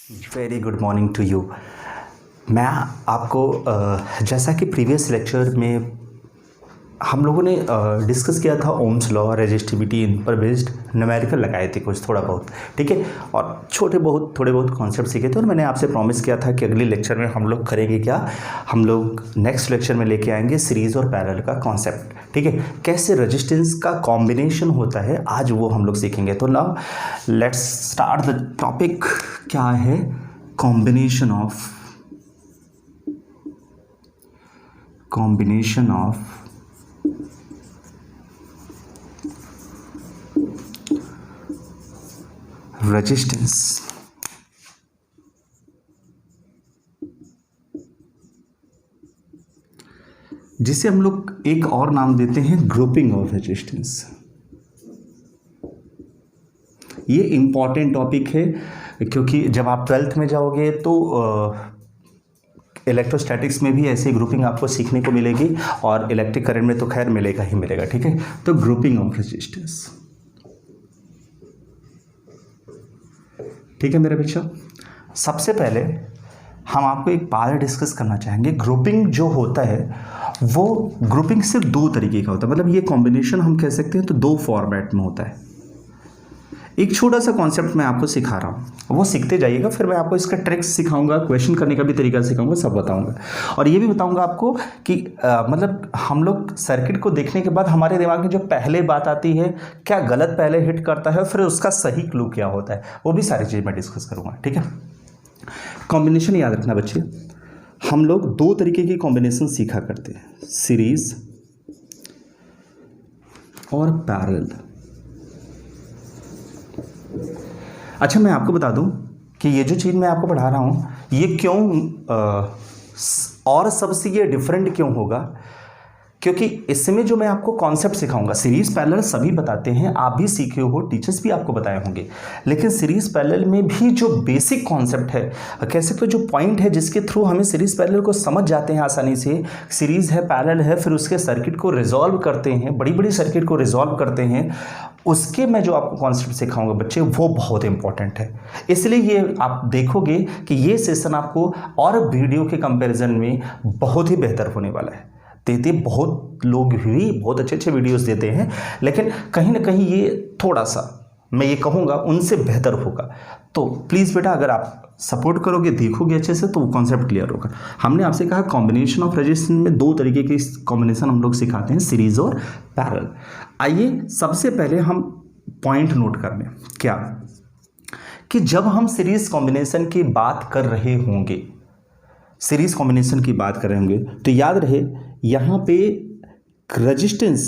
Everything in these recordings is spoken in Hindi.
Very good morning to you. मैं आपको जैसा कि प्रीवियस लेक्चर में हम लोगों ने डिस्कस किया था ओम्स लॉ, रेजिस्टिविटी, इन पर बेस्ड न्यूमेरिकल लगाए थे कुछ थोड़ा बहुत, ठीक है, और थोड़े बहुत कॉन्सेप्ट सीखे थे। और मैंने आपसे प्रॉमिस किया था कि अगले लेक्चर में हम लोग करेंगे क्या, हम लोग नेक्स्ट लेक्चर में लेके आएंगे सीरीज़ और पैरेलल का कॉन्सेप्ट, ठीक है, कैसे रेजिस्टेंस का कॉम्बिनेशन होता है, आज वो हम लोग सीखेंगे। तो now let's start the topic. क्या है? Combination of resistance. जिसे हम लोग एक और नाम देते हैं ग्रुपिंग ऑफ रेजिस्टेंस। ये इंपॉर्टेंट टॉपिक है क्योंकि जब आप 12th में जाओगे तो इलेक्ट्रोस्टैटिक्स में भी ऐसी ग्रुपिंग आपको सीखने को मिलेगी और इलेक्ट्रिक करंट में तो खैर मिलेगा ही मिलेगा, ठीक है। तो ग्रुपिंग ऑफ रेजिस्टेंस, ठीक है मेरे बच्चों। सबसे पहले हम आपको एक बात डिस्कस करना चाहेंगे। ग्रुपिंग जो होता है वो ग्रुपिंग सिर्फ दो तरीके का होता है, मतलब ये कॉम्बिनेशन हम कह सकते हैं तो दो फॉर्मेट में होता है। एक छोटा सा कॉन्सेप्ट मैं आपको सिखा रहा हूँ, वो सीखते जाइएगा, फिर मैं आपको इसका ट्रिक्स सिखाऊंगा, क्वेश्चन करने का भी तरीका सिखाऊंगा, सब बताऊंगा। और ये भी बताऊंगा आपको कि मतलब हम लोग सर्किट को देखने के बाद हमारे दिमाग में जो पहले बात आती है, क्या गलत पहले हिट करता है, फिर उसका सही क्लू क्या होता है, वो भी सारी चीज़ मैं डिस्कस करूँगा, ठीक है। कॉम्बिनेशन याद रखना बच्चे, हम लोग दो तरीके की कॉम्बिनेशन सीखा करते हैं, सीरीज और पैरेलल। अच्छा, मैं आपको बता दूं कि ये जो चीज़ मैं आपको पढ़ा रहा हूं ये क्यों और सबसे ये डिफरेंट क्यों होगा, क्योंकि इसमें जो मैं आपको कॉन्सेप्ट सिखाऊंगा, सीरीज पैरेलल सभी बताते हैं, आप भी सीखे हो, टीचर्स भी आपको बताए होंगे, लेकिन सीरीज पैरेलल में भी जो बेसिक कॉन्सेप्ट है, कह सकते हो जो पॉइंट है जिसके थ्रू हमें सीरीज पैरेलल को समझ जाते हैं आसानी से, सीरीज है, पैरेलल है, फिर उसके सर्किट को रिजॉल्व करते हैं, बड़ी बड़ी सर्किट को रिजॉल्व करते हैं, उसके मैं जो आपको कॉन्सेप्ट सिखाऊंगा बच्चे वो बहुत इंपॉर्टेंट है। इसलिए ये आप देखोगे कि ये सेशन आपको और वीडियो के कंपैरिजन में बहुत ही बेहतर होने वाला है। देते बहुत लोग भी बहुत अच्छे अच्छे वीडियोस देते हैं, लेकिन कहीं ना कहीं ये थोड़ा सा मैं ये कहूँगा उनसे बेहतर होगा। तो प्लीज़ बेटा अगर आप सपोर्ट करोगे, देखोगे अच्छे से, तो वो कॉन्सेप्ट क्लियर होगा। हमने आपसे कहा कॉम्बिनेशन ऑफ रेजिस्टेंस में दो तरीके की कॉम्बिनेशन हम लोग सिखाते हैं, सीरीज और पैरेलल। आइए सबसे पहले हम पॉइंट नोट कर लें, क्या कि जब हम सीरीज कॉम्बिनेशन की बात कर रहे होंगे, सीरीज कॉम्बिनेशन की बात कर रहे होंगे, तो याद रहे यहां पे रेजिस्टेंस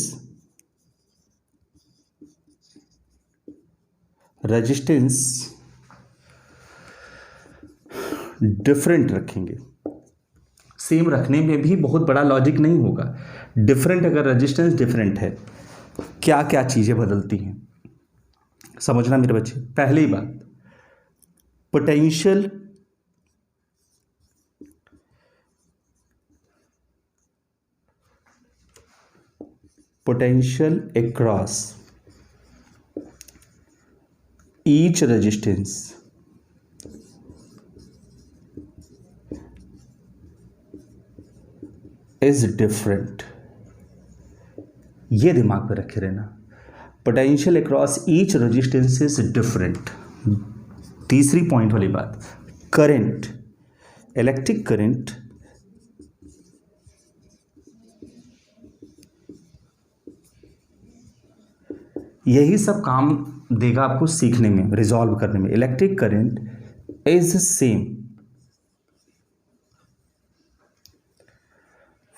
डिफरेंट रखेंगे। सेम रखने में भी बहुत बड़ा लॉजिक नहीं होगा, डिफरेंट अगर रेजिस्टेंस डिफरेंट है, क्या क्या चीजें बदलती हैं समझना मेरे बच्चे। पहली बात, potential across each resistance is different. ये दिमाग में रखे रहना, potential across each resistance is different. तीसरी पॉइंट वाली बात, करंट, इलेक्ट्रिक करंट यही सब काम देगा आपको सीखने में, रिजॉल्व करने में। Electric current is same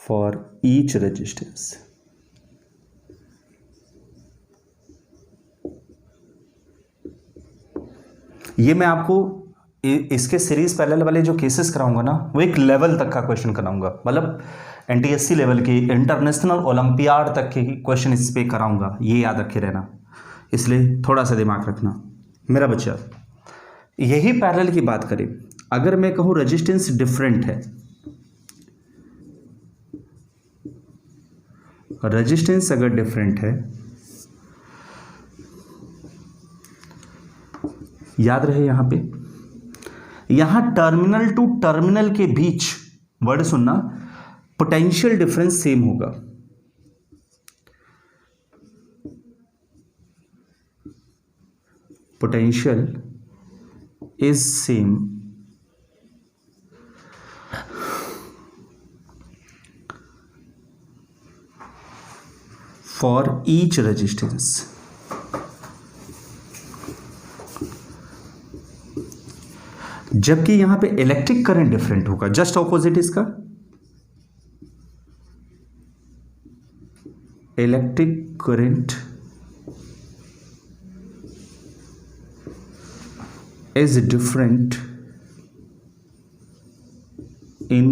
for each resistance. ये मैं आपको इसके सीरीज पैरेलल वाले जो केसेस कराऊंगा ना, वो एक लेवल तक का क्वेश्चन कराऊंगा, मतलब NTSC लेवल की, इंटरनेशनल ओलंपियाड तक के क्वेश्चन इस पे कराऊंगा, ये याद रखे रहना, इसलिए थोड़ा सा दिमाग रखना मेरा बच्चा। यही पैरेलल की बात करें, अगर मैं कहूं रेजिस्टेंस डिफरेंट है, रेजिस्टेंस अगर डिफरेंट है, याद रहे यहां पे यहां टर्मिनल टू टर्मिनल के बीच, वर्ड सुनना, पोटेंशियल डिफरेंस सेम होगा। Potential is same for each resistance. जबकि यहां पे इलेक्ट्रिक करंट डिफरेंट होगा, जस्ट ऑपोजिट इसका। Electric current is different in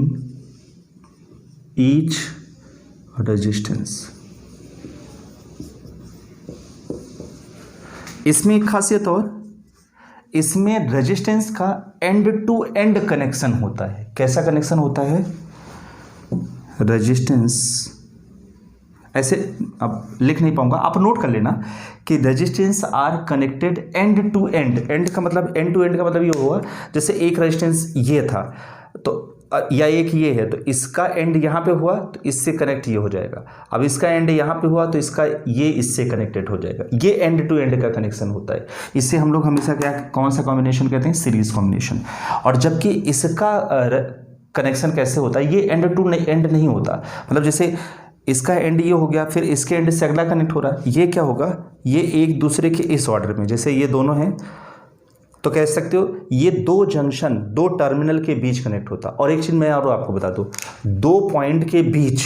each resistance। इसमें एक खासियत और, इसमें रेजिस्टेंस का एंड टू एंड कनेक्शन होता है। कैसा कनेक्शन होता है? रेजिस्टेंस, ऐसे अब लिख नहीं पाऊंगा, आप नोट कर लेना कि resistance are connected end to end. End का मतलब, एंड टू एंड का मतलब ये हुआ, जैसे एक रेजिस्टेंस ये था तो या एक ये है, तो इसका एंड यहाँ पे हुआ तो इससे कनेक्ट ये हो जाएगा। अब इसका एंड यहाँ पे हुआ तो इसका ये इससे कनेक्टेड हो जाएगा। ये एंड टू एंड का कनेक्शन होता है। इससे हम लोग हमेशा क्या, कौन सा कॉम्बिनेशन कहते हैं? Series combination. और जबकि इसका कनेक्शन कैसे होता है? ये एंड टू एंड नहीं होता। मतलब जैसे इसका एंड ये हो गया, फिर इसके एंड से अगला कनेक्ट हो रहा है, ये क्या होगा? ये एक दूसरे के इस ऑर्डर में, जैसे ये दोनों हैं तो कह सकते हो ये दो जंक्शन, दो टर्मिनल के बीच कनेक्ट होता। और एक चीज़ मैं और आपको बता दूं, दो पॉइंट के बीच,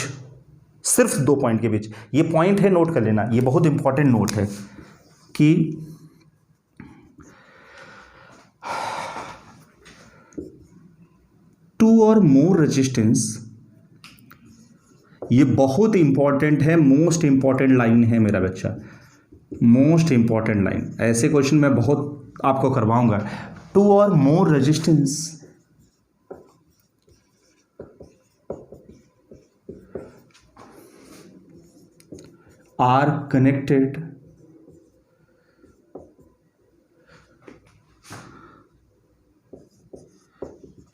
सिर्फ दो पॉइंट के बीच, ये पॉइंट है, नोट कर लेना, ये बहुत इंपॉर्टेंट नोट है कि टू और मोर रेजिस्टेंस, ये बहुत इंपॉर्टेंट है, मोस्ट इंपॉर्टेंट लाइन है मेरा बच्चा, मोस्ट इंपॉर्टेंट लाइन। ऐसे क्वेश्चन मैं बहुत आपको करवाऊंगा। टू और more resistance are connected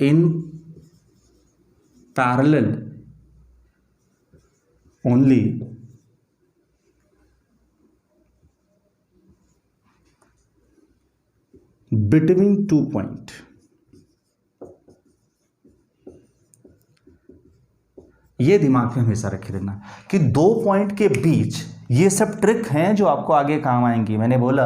in parallel only between 2 point। ये दिमाग में हमेशा रखे रहना कि दो पॉइंट के बीच, ये सब ट्रिक हैं जो आपको आगे काम आएंगी। मैंने बोला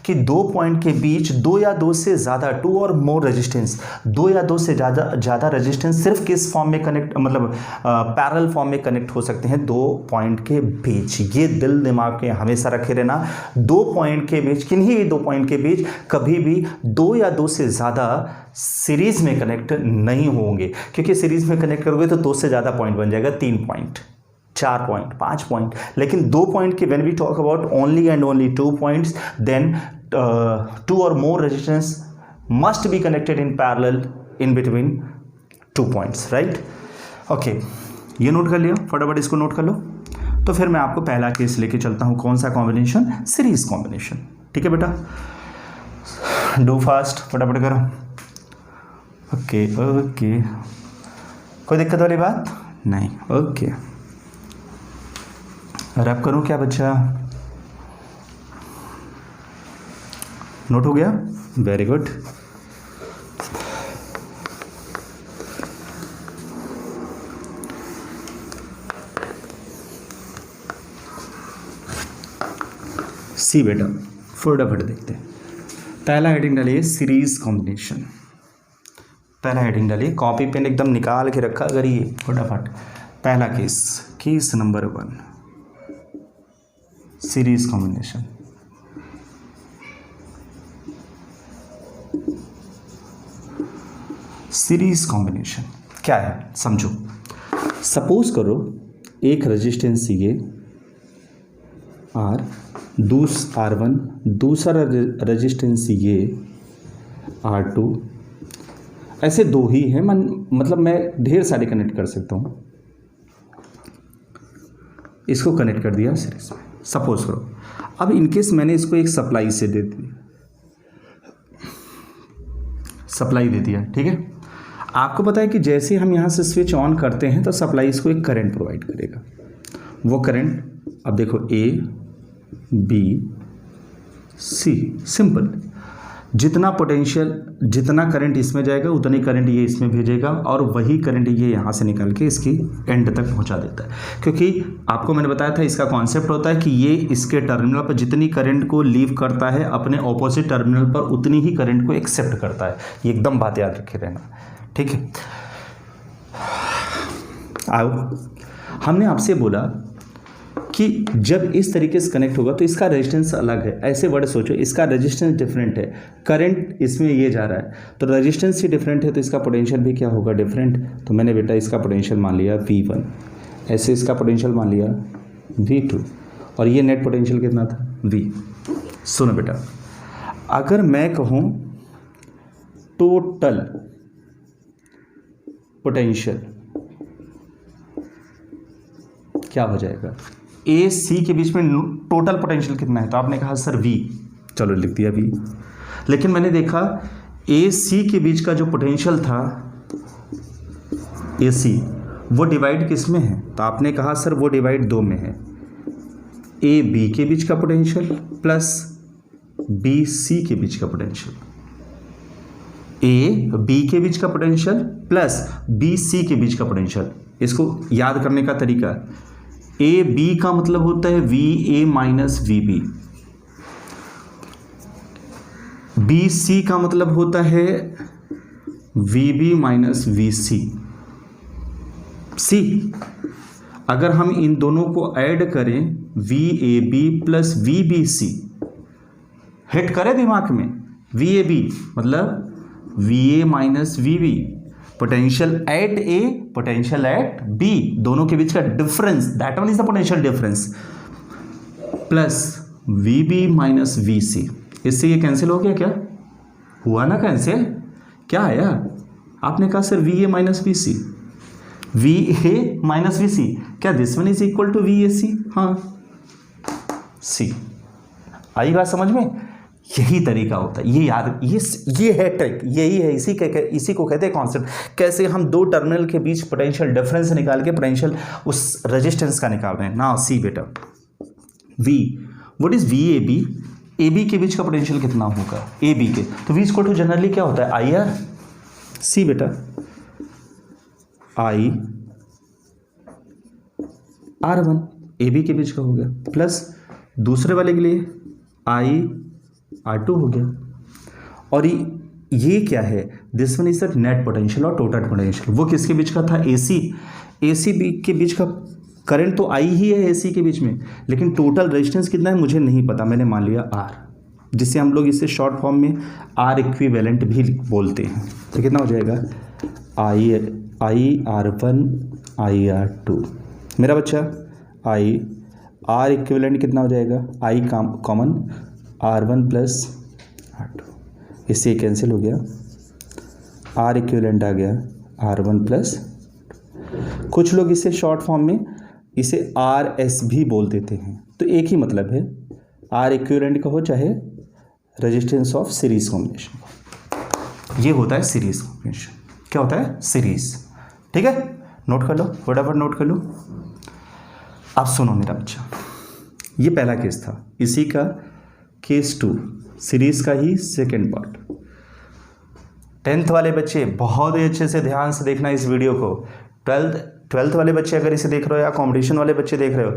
कि दो पॉइंट के बीच दो या दो से ज़्यादा, टू और मोर रेजिस्टेंस, दो या दो से ज़्यादा रेजिस्टेंस सिर्फ किस फॉर्म में कनेक्ट, मतलब पैरेलल फॉर्म में कनेक्ट हो सकते हैं? दो पॉइंट के बीच। ये दिल दिमाग में हमेशा रखे रहना। दो पॉइंट के बीच, किन्हीं भी दो पॉइंट के बीच कभी भी दो या दो से ज़्यादा सीरीज में कनेक्ट नहीं होंगे, क्योंकि सीरीज में कनेक्ट करोगे तो दो से ज़्यादा पॉइंट बन जाएगा, 3 पॉइंट, 4 पॉइंट, 5 पॉइंट। लेकिन दो पॉइंट के when we talk about only and only 2 points, then 2 और more resistance must be connected in parallel in between 2 points, right? Okay, ये नोट कर लिया, फटाफट इसको नोट कर लो। तो फिर मैं आपको पहला केस लेके चलता हूँ। कौन सा कॉम्बिनेशन? Series combination. ठीक है बेटा, डू फास्ट, फटाफट करो। ओके ओके, कोई दिक्कत वाली बात नहीं? ओके, रैप करूं क्या बच्चा? नोट हो गया? Very good. सी बेटा, फटाफट देखते हैं। पहला हेडिंग डालिए सीरीज कॉम्बिनेशन। पहला हेडिंग डालिए, कॉपी पेन एकदम निकाल के रखा करिए फटाफट। पहला case, case number 1, series combination. Series combination क्या है समझो। सपोज करो एक रेजिस्टेंस ये R, R1, दूसरा रेजिस्टेंस ये R2, ऐसे दो ही हैं, मतलब मैं ढेर सारे कनेक्ट कर सकता हूँ। इसको कनेक्ट कर दिया सीरीज में, सपोज करो। अब इनकेस मैंने इसको एक सप्लाई से दे दी, सप्लाई दे दिया, ठीक है। आपको पता है कि जैसे हम यहाँ से स्विच ऑन करते हैं तो सप्लाई इसको एक करंट प्रोवाइड करेगा। वो करंट अब देखो A B C, सिंपल। जितना पोटेंशियल, जितना करंट इसमें जाएगा उतनी करंट ये इसमें भेजेगा और वही करंट ये यहाँ से निकाल के इसकी एंड तक पहुँचा देता है। क्योंकि आपको मैंने बताया था इसका कॉन्सेप्ट होता है कि ये इसके टर्मिनल पर जितनी करंट को लीव करता है अपने ऑपोजिट टर्मिनल पर उतनी ही करंट को एक्सेप्ट करता है। ये एकदम बात याद रखे रहना, ठीक है। आओ, हमने आपसे बोला कि जब इस तरीके से कनेक्ट होगा तो इसका रेजिस्टेंस अलग है। ऐसे वर्ड सोचो, इसका रेजिस्टेंस डिफरेंट है, करंट इसमें ये जा रहा है तो रेजिस्टेंस ही डिफरेंट है तो इसका पोटेंशियल भी क्या होगा, डिफरेंट। तो मैंने बेटा इसका पोटेंशियल मान लिया V1, ऐसे इसका पोटेंशियल मान लिया V2 और ये नेट पोटेंशियल कितना था V। सुनो बेटा, अगर मैं कहूँ टोटल पोटेंशियल क्या हो जाएगा, ए सी के बीच में टोटल पोटेंशियल कितना है, तो आपने कहा सर V, चलो लिख दिया V। लेकिन मैंने देखा ए सी के बीच का जो पोटेंशियल था ए सी, वो डिवाइड किस में है, तो आपने कहा सर वो डिवाइड 2 में है। ए बी के बीच का पोटेंशियल प्लस बी सी के बीच का पोटेंशियल, ए बी के बीच का पोटेंशियल प्लस बी सी के बीच का पोटेंशियल। इसको याद करने का तरीका, ए बी का मतलब होता है V A minus V B, B C का मतलब होता है V B minus V C. C अगर हम इन दोनों को ऐड करें V A B plus V B C, hit करें दिमाग में, वी ए बी मतलब V A minus V B, potential at A potential at B, दोनों के बीच का difference, that one is the potential difference, plus V B minus V सी। इससे ये कैंसिल हो गया, क्या हुआ ना कैंसिल, क्या आया, आपने कहा sir V A minus V C, V A minus V C, क्या this one is equal to V A C, हाँ सी। आई बात समझ में, यही तरीका होता है, ये याद, ये है ट्रिक, यही है, इसी को कहते हैं कॉन्सेप्ट। कैसे हम दो टर्मिनल के बीच पोटेंशियल डिफरेंस निकाल के पोटेंशियल उस रेजिस्टेंस का निकाल रहे हैं ना। सी बेटा, V what is V A B, A B के बीच का पोटेंशियल कितना होगा ए बी के, तो वी इक्वल टू जनरली क्या होता है आई आर। सी बेटा, I R one A B के बीच का हो गया, प्लस दूसरे वाले के लिए आई R2 हो गया। और ये क्या है, this one is the net potential और टोटल पोटेंशियल। वो किसके बीच का था, AC के बीच का करंट तो I ही है AC के बीच में, लेकिन टोटल रेजिस्टेंस कितना है मुझे नहीं पता, मैंने मान लिया R, जिससे हम लोग इसे शॉर्ट फॉर्म में R इक्विवेलेंट भी बोलते हैं। तो कितना हो जाएगा I R1 I R2, मेरा बच्चा I R इक्विवेलेंट कितना हो जाएगा, I common R1 plus R2, इससे कैंसिल हो गया, R इक्विवेलेंट आ गया R1 प्लस, कुछ लोग इसे शॉर्ट फॉर्म में इसे RS भी बोल देते हैं, तो एक ही मतलब है, R इक्विवेलेंट का हो चाहे रेजिस्टेंस ऑफ सीरीज कॉम्बिनेशन, ये होता है सीरीज कॉम्बिनेशन। क्या होता है, सीरीज, ठीक है, नोट कर लो, फटाफट नोट कर लो। अब सुनो मेरा बच्चा, ये पहला केस था, इसी का केस 2, सीरीज का ही सेकेंड पार्ट। 10th वाले बच्चे बहुत ही अच्छे से ध्यान से देखना इस वीडियो को। 12th वाले बच्चे अगर इसे देख रहे हो या कॉम्पिटिशन वाले बच्चे देख रहे हो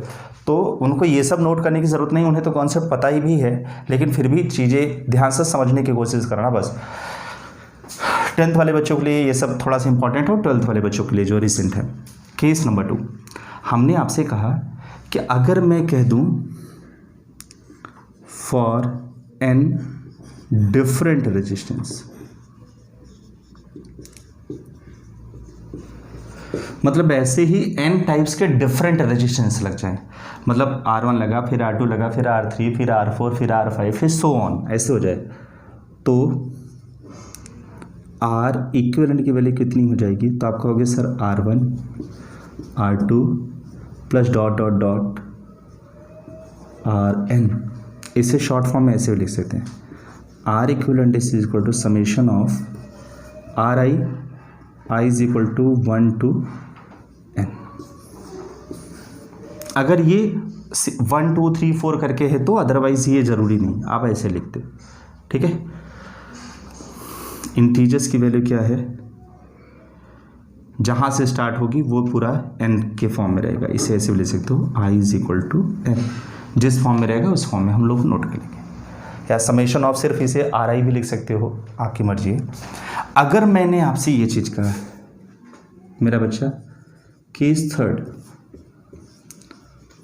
तो उनको ये सब नोट करने की ज़रूरत नहीं, उन्हें तो कॉन्सेप्ट पता ही भी है, लेकिन फिर भी चीज़ें ध्यान से समझने की कोशिश करना बस। 10th वाले बच्चों के लिए ये सब थोड़ा सा इंपॉर्टेंट हो, 12th वाले बच्चों के लिए जो रिसेंट है। केस नंबर 2, हमने आपसे कहा कि अगर मैं कह दूँ फॉर एन डिफरेंट रेजिस्टेंस, मतलब ऐसे ही n टाइप्स के डिफरेंट रेजिस्टेंस लग जाएं, मतलब R1 लगा, फिर R2 लगा, फिर R3, फिर R4, फिर R5, फिर सो ऑन, ऐसे हो जाए, तो R इक्विवेलेंट की वैल्यू कितनी हो जाएगी, तो आप कहोगे sir R1 R2 plus dot dot dot Rn, इसे शॉर्ट फॉर्म में ऐसे लिख सकते हैं, R equivalent is equal to summation of R I is equal to 1 to n। अगर ये 1 2 3 4 करके है तो अदरवाइज ये ज़रूरी नहीं, आप ऐसे लिखते, ठीक है। इंटीजर्स की वैल्यू क्या है, जहाँ से स्टार्ट होगी वो पूरा n के फॉर्म में रहेगा, इसे ऐसे भी लिख सकते हो i is equal to n। जिस फॉर्म में रहेगा उस फॉर्म में हम लोग नोट करेंगे, या समेशन ऑफ सिर्फ इसे आर आई भी लिख सकते हो, आपकी मर्जी है। अगर मैंने आपसे ये चीज़ कहा, मेरा बच्चा, case third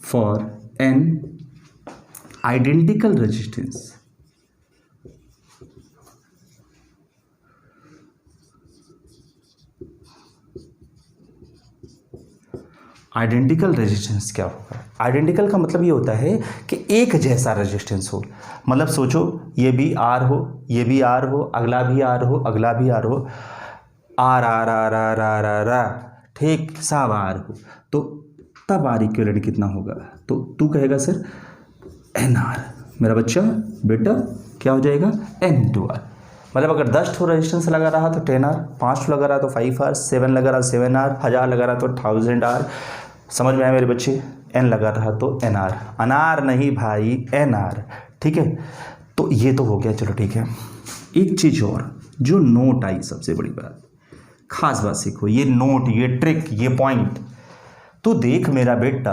for N identical resistance, identical resistance क्या होगा? आइडेंटिकल का मतलब ये होता है कि एक जैसा रेजिस्टेंस हो। मतलब सोचो ये भी आर हो, ये भी आर हो, अगला भी आर हो, अगला भी आर हो, R R R R R R R, ठीक, सब आर हो, तो तब आर इक्विवेलेंट कितना होगा? तो तू कहेगा सर एन आर। मेरा बच्चा बेटा क्या हो जाएगा? N to R. मतलब अगर 10 ठो रेजिस्टेंस लगा रहा तो 10 आर, 5 ठो लगा रहा तो 5 आर, 7 लगा रहा 7 आर, 1000 लगा रहा तो 1000 आर। समझ में आया मेरे बच्चे? एन लगा रहा तो एन आर, अनार नहीं भाई, एन आर, ठीक है। तो ये तो हो गया, चलो ठीक है। एक चीज़ और जो नोट आई, सबसे बड़ी बात, खास बात सीखो, ये नोट, ये ट्रिक, ये पॉइंट तो देख मेरा बेटा।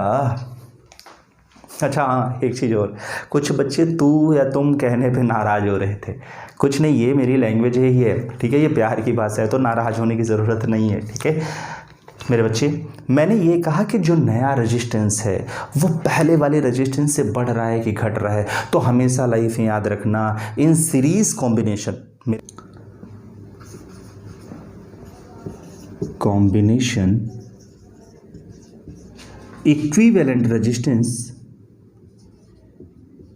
अच्छा हाँ, एक चीज़ और, कुछ बच्चे तू या तुम कहने पे नाराज़ हो रहे थे। कुछ नहीं, ये मेरी लैंग्वेज है, ये ठीक है, ये प्यार की भाषा है, तो नाराज़ होने की ज़रूरत नहीं है, ठीक है मेरे बच्चे। मैंने ये कहा कि जो नया रेजिस्टेंस है वो पहले वाले रेजिस्टेंस से बढ़ रहा है कि घट रहा है, तो हमेशा लाइफ में याद रखना, इन सीरीज कॉम्बिनेशन में, combination equivalent resistance,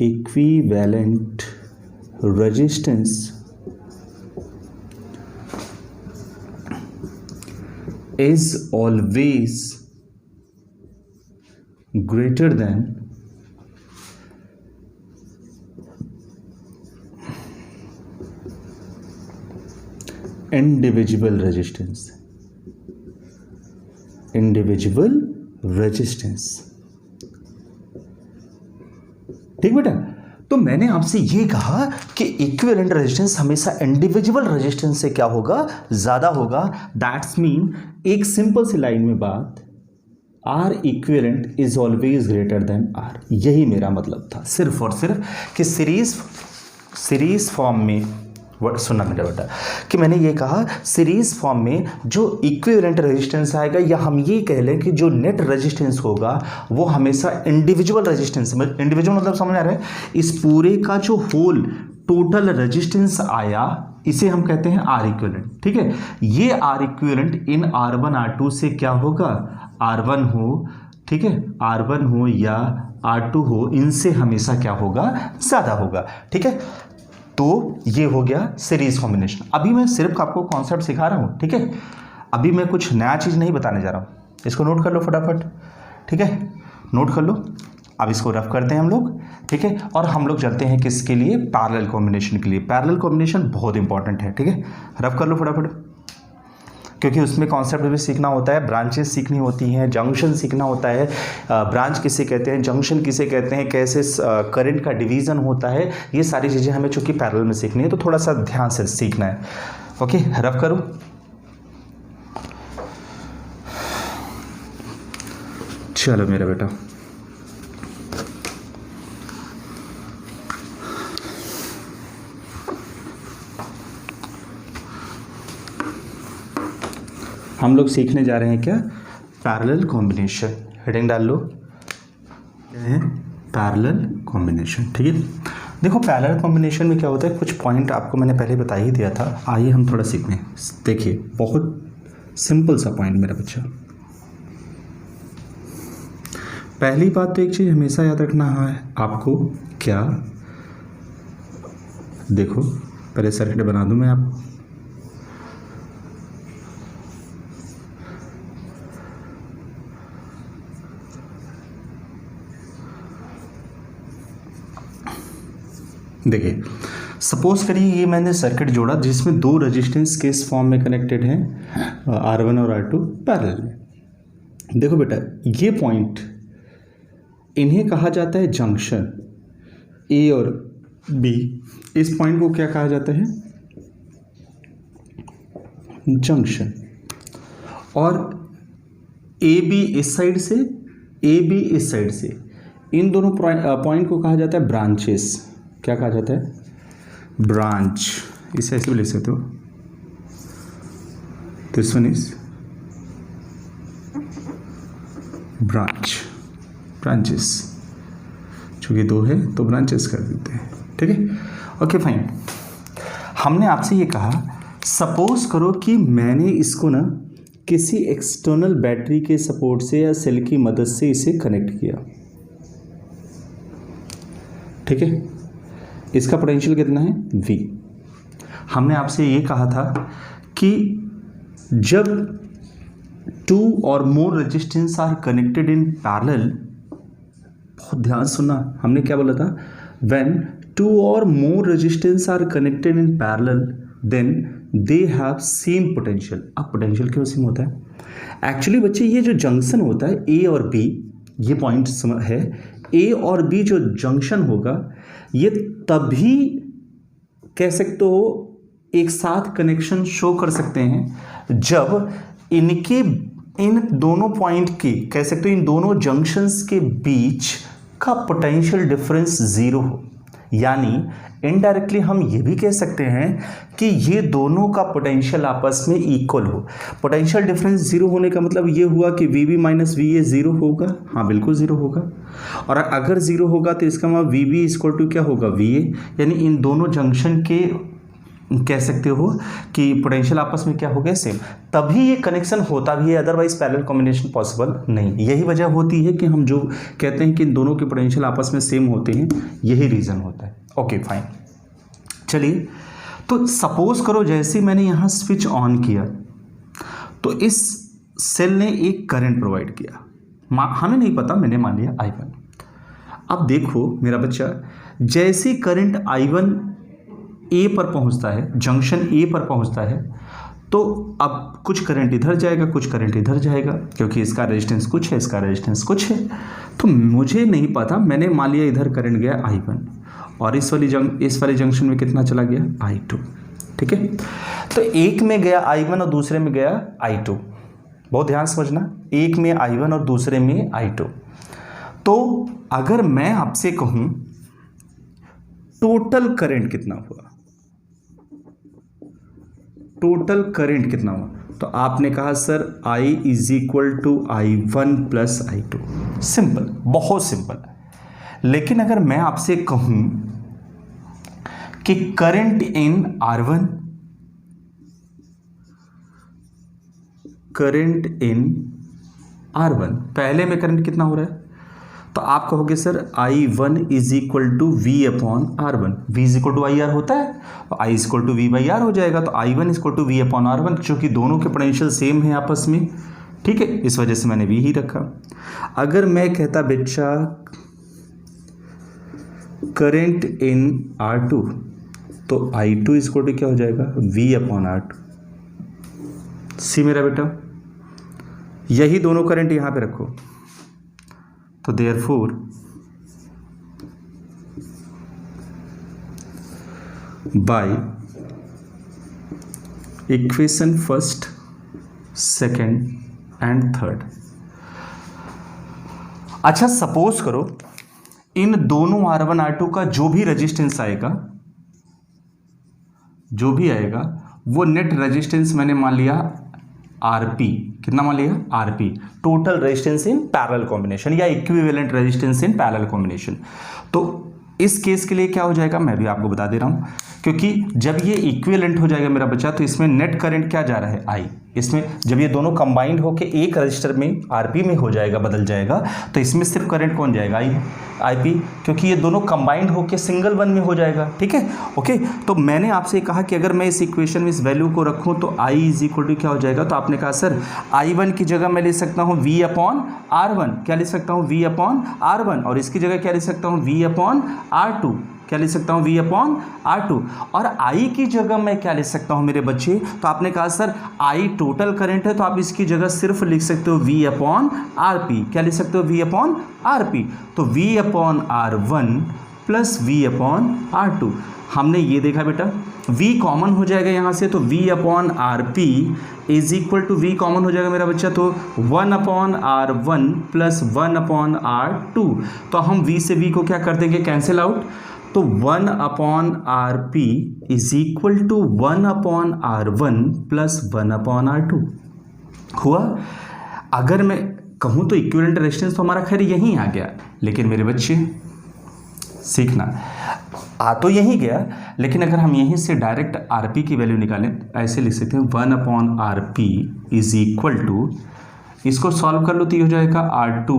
equivalent resistance is always greater than individual resistance, individual resistance, ठीक बेटा। तो मैंने आपसे ये कहा कि इक्विवेलेंट रेजिस्टेंस हमेशा इंडिविजुअल रेजिस्टेंस से क्या होगा? ज़्यादा होगा। दैट्स मीन, एक सिंपल सी लाइन में बात, R equivalent is always greater than R. यही मेरा मतलब था, सिर्फ और सिर्फ कि सीरीज फॉर्म में, सुनना मेरा बेटा, कि मैंने ये कहा सीरीज फॉर्म में जो इक्विवेलेंट रेजिस्टेंस आएगा, या हम ये कह लें कि जो नेट रेजिस्टेंस होगा वो हमेशा इंडिविजुअल रेजिस्टेंस, इंडिविजुअल मतलब समझ आ रहा है, इस पूरे का जो होल टोटल रेजिस्टेंस आया इसे हम कहते हैं आर इक्विवेलेंट, ठीक है। ये are equivalent in R1 R2 से क्या होगा? R1 हो, ठीक है, R1 हो या R2 हो, इनसे हमेशा क्या होगा? ज़्यादा होगा, ठीक है। तो ये हो गया सीरीज कॉम्बिनेशन। अभी मैं सिर्फ आपको कॉन्सेप्ट सिखा रहा हूँ, ठीक है। अभी मैं कुछ नया चीज़ नहीं बताने जा रहा हूँ। इसको नोट कर लो फटाफट, ठीक है, नोट कर लो। अब इसको रफ करते हैं हम लोग, ठीक है, और हम लोग चलते हैं किसके लिए? पैरेलल कॉम्बिनेशन के लिए। पैरेलल कॉम्बिनेशन बहुत इंपॉर्टेंट है, ठीक है, रफ कर लो फटाफट, क्योंकि उसमें कॉन्सेप्ट भी सीखना होता है, ब्रांचेस सीखनी होती हैं, जंक्शन सीखना होता है, ब्रांच किसे कहते हैं, जंक्शन किसे कहते हैं, कैसे करंट का डिवीज़न होता है, ये सारी चीज़ें हमें चूँकि पैरेलल में सीखनी है, तो थोड़ा सा ध्यान से सीखना है। ओके, रफ करो। चलो मेरा बेटा, हम लोग सीखने जा रहे हैं क्या? Parallel combination. हेडिंग डाल लो, क्या है? पैरेलल कॉम्बिनेशन, ठीक है। देखो पैरेलल कॉम्बिनेशन में क्या होता है, कुछ पॉइंट आपको मैंने पहले बता ही दिया था, आइए हम थोड़ा सीखने। देखिए बहुत सिंपल सा पॉइंट मेरा बच्चा। पहली बात तो एक चीज़ हमेशा याद रखना है आपको, क्या? देखो पहले सर्किट बना दूं मैं आप, देखिए सपोज करिए ये मैंने सर्किट जोड़ा जिसमें दो रेजिस्टेंस किस फॉर्म में कनेक्टेड हैं, R1 और R2 पैरेलल में। देखो बेटा ये पॉइंट, इन्हें कहा जाता है जंक्शन, ए और बी। इस पॉइंट को क्या कहा जाता है, जंक्शन। और ए बी इस साइड से, ए बी इस साइड से, इन दोनों पॉइंट को कहा जाता है ब्रांचेस। क्या कहा जाता है, ब्रांच। इसे ऐसे भी लिख सकते हो, this one is branch, branches. चूंकि दो है तो ब्रांचेस कर देते हैं, ठीक है। Okay fine. हमने आपसे ये कहा सपोज करो कि मैंने इसको ना किसी एक्सटर्नल बैटरी के सपोर्ट से या सेल की मदद से इसे कनेक्ट किया, ठीक है। इसका पोटेंशियल कितना है, V। हमने आपसे ये कहा था कि जब टू और more resistance are connected in parallel, बहुत ध्यान सुनना, हमने क्या बोला था, व्हेन टू और more resistance are connected in parallel then they have same potential. अब पोटेंशियल क्यों सेम होता है, एक्चुअली बच्चे ये जो जंक्शन होता है ए और बी, ये पॉइंट है, ए और बी जो जंक्शन होगा ये तभी कह सकते हो एक साथ कनेक्शन शो कर सकते हैं जब इनके, इन दोनों पॉइंट के, कह सकते हो इन दोनों जंक्शंस के बीच का पोटेंशियल डिफरेंस जीरो हो। यानी इनडायरेक्टली हम ये भी कह सकते हैं कि ये दोनों का पोटेंशियल आपस में इक्वल हो। पोटेंशियल डिफरेंस जीरो होने का मतलब ये हुआ कि VB माइनस VA जीरो होगा, हाँ बिल्कुल जीरो होगा। और अगर जीरो होगा तो इसका मतलब VB इक्वल टू क्या होगा, VA। यानी इन दोनों जंक्शन के कह सकते हो कि पोटेंशियल आपस में क्या हो गया, सेम। तभी ये कनेक्शन होता भी है, अदरवाइज पैरेलल कॉम्बिनेशन पॉसिबल नहीं। यही वजह होती है कि हम जो कहते हैं कि इन दोनों के पोटेंशियल आपस में सेम होते हैं, यही रीज़न होता है। Okay fine. चलिए, तो सपोज करो जैसे मैंने यहाँ स्विच ऑन किया तो इस सेल ने एक करंट प्रोवाइड किया, हमें नहीं पता, मैंने मान लिया I1। अब देखो मेरा बच्चा, जैसे करंट I1 ए पर पहुंचता है, जंक्शन ए पर पहुंचता है, तो अब कुछ करंट इधर जाएगा, कुछ करंट इधर जाएगा, क्योंकि इसका रेजिस्टेंस कुछ है, इसका रेजिस्टेंस कुछ है। तो मुझे नहीं पता, मैंने मान लिया इधर करंट गया I1 और इस वाले जंक्शन में कितना चला गया, I2, ठीक है। तो एक में गया I1 और दूसरे में गया I2। बहुत ध्यान समझना, एक में I1 और दूसरे में I2। तो अगर मैं आपसे कहूं टोटल करंट कितना हुआ, टोटल करंट कितना हुआ, तो आपने कहा sir I is equal to I1 plus I2। Simple, बहुत सिंपल। लेकिन अगर मैं आपसे कहूं कि current in R1, current in R1, पहले में करंट कितना हो रहा है, तो आप कहोगे sir I1 is equal to V upon R1। V is equal to IR होता है, तो I is equal to V by R हो जाएगा। तो I1 is equal to V upon R1, क्योंकि दोनों के पोटेंशियल सेम है आपस में, ठीक है, इस वजह से मैंने V ही रखा। अगर मैं कहता बच्चा करंट इन R2, तो I2 इज इक्वल टू क्या हो जाएगा, V अपॉन R2। सी मेरा बेटा, यही दोनों करंट यहां पे रखो, तो therefore by equation first, second and third. अच्छा सपोज करो इन दोनों R1 R2 का जो भी रेजिस्टेंस आएगा, जो भी आएगा वो नेट रेजिस्टेंस मैंने मान लिया RP। कितना मान लिया, RP, total resistance in parallel combination या equivalent resistance in parallel combination. तो इस केस के लिए क्या हो जाएगा, मैं भी आपको बता दे रहा हूं, क्योंकि जब ये इक्विवेलेंट हो जाएगा मेरा बच्चा, तो इसमें नेट करंट क्या जा रहा है, I। इसमें जब ये दोनों कंबाइंड होके एक रजिस्टर में RP में हो जाएगा, बदल जाएगा, तो इसमें सिर्फ करंट कौन जाएगा, IP, क्योंकि ये दोनों कंबाइंड होके सिंगल वन में हो जाएगा, ठीक है। ओके, तो मैंने आपसे कहा कि अगर मैं इस इक्वेशन में इस वैल्यू को रखूं तो I इज इक्वल टू क्या हो जाएगा, तो आपने कहा सर I1 की जगह मैं ले सकता हूं V अपॉन R1। क्या ले सकता हूं, V अपॉन R1, और इसकी जगह क्या ले सकता हूं, V अपॉन R2। क्या लिख सकता हूँ V/R2। और I की जगह मैं क्या लिख सकता हूँ मेरे बच्चे, तो आपने कहा सर I टोटल करंट है, तो आप इसकी जगह सिर्फ लिख सकते हो V/RP। क्या लिख सकते हो V/RP। तो V/R1 प्लस V/R2। हमने ये देखा बेटा V कॉमन हो जाएगा यहाँ से, तो V/RP is equal to V common हो जाएगा मेरा बच्चा, तो 1/R1 प्लस 1/R2। तो हम V से V को क्या कर देंगे, कैंसिल आउट। तो 1/RP is equal to 1/R1 plus 1/R2 हुआ। अगर मैं कहूँ तो इक्विवेलेंट रेजिस्टेंस तो हमारा खैर यहीं आ गया, लेकिन मेरे बच्चे सीखना, आ तो यहीं गया, लेकिन अगर हम यहीं से डायरेक्ट RP की वैल्यू निकालें, ऐसे लिख सकते हैं 1/RP इज इक्वल टू, इसको सॉल्व कर लो तो ये हो जाएगा R2